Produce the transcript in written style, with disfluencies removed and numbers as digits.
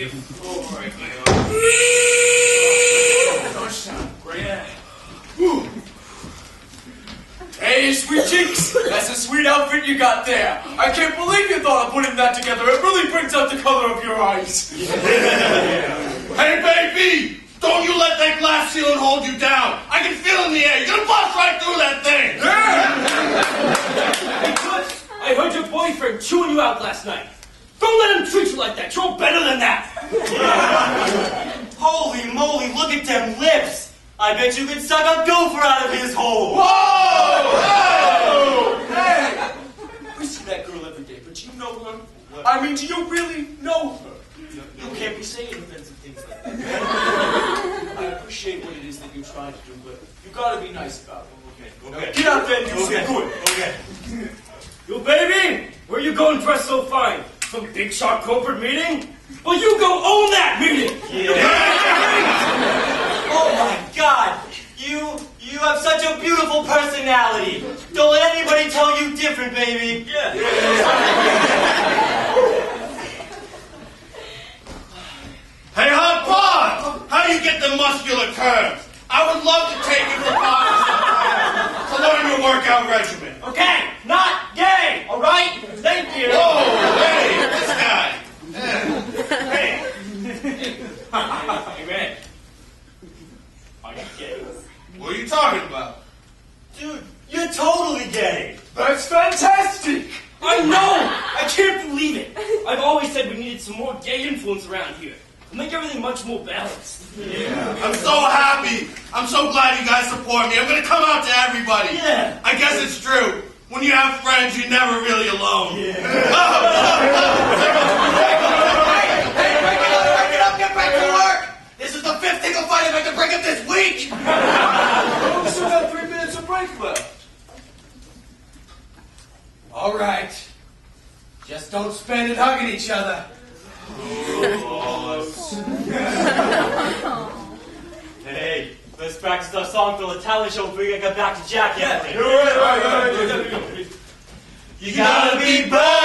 you. All right, man. Don't sound great. Yeah. Hey, sweet cheeks! That's a sweet outfit you got there. I can't believe you thought of putting that together. It really brings out the color of your eyes. Hey, baby! Don't you let that glass ceiling hold you down. I can feel it in the air. You're gonna bust right through that thing. Hey, Toots, I heard your boyfriend chewing you out last night. Don't let him treat you like that. You're better than that. Holy moly, look at them lips. I bet you could suck a gopher out of his hole. Whoa! Hey! We see that girl every day, but do you know her? I mean, do you really know her? You can't be saying offensive things like that. I appreciate what it is that you're trying to do, but you gotta be nice about it. Okay. Get out there and do some good. Okay. You baby, where you going dressed so fine? Some big shot corporate meeting? Well, you go own that meeting. Oh my God, you have such a beautiful personality. Don't let anybody tell you different, baby. Yeah. Hey, hot bod! How do you get the muscular curves? I would love to take you for classes to learn your workout regimen. Okay, not gay, all right? Thank you. Whoa, hey, this guy. Hey. Hey, man. Are you gay? What are you talking about? Dude, you're totally gay. That's fantastic! I know! I can't believe it. I've always said we needed some more gay influence around here. To make everything much more balanced. Yeah. I'm so happy. I'm so glad you guys support me. I'm going to come out to everybody. Yeah. I guess it's true. When you have friends, you're never really alone. Yeah. Hey, break it up, get back to work. This is the 5th single fight I've had to break up this week. We still got 3 minutes of break left. All right. Just don't spend it hugging each other. Hey, let's practice our song for the talent show before we get back to Jack. Yeah, you're right. You gotta be bold.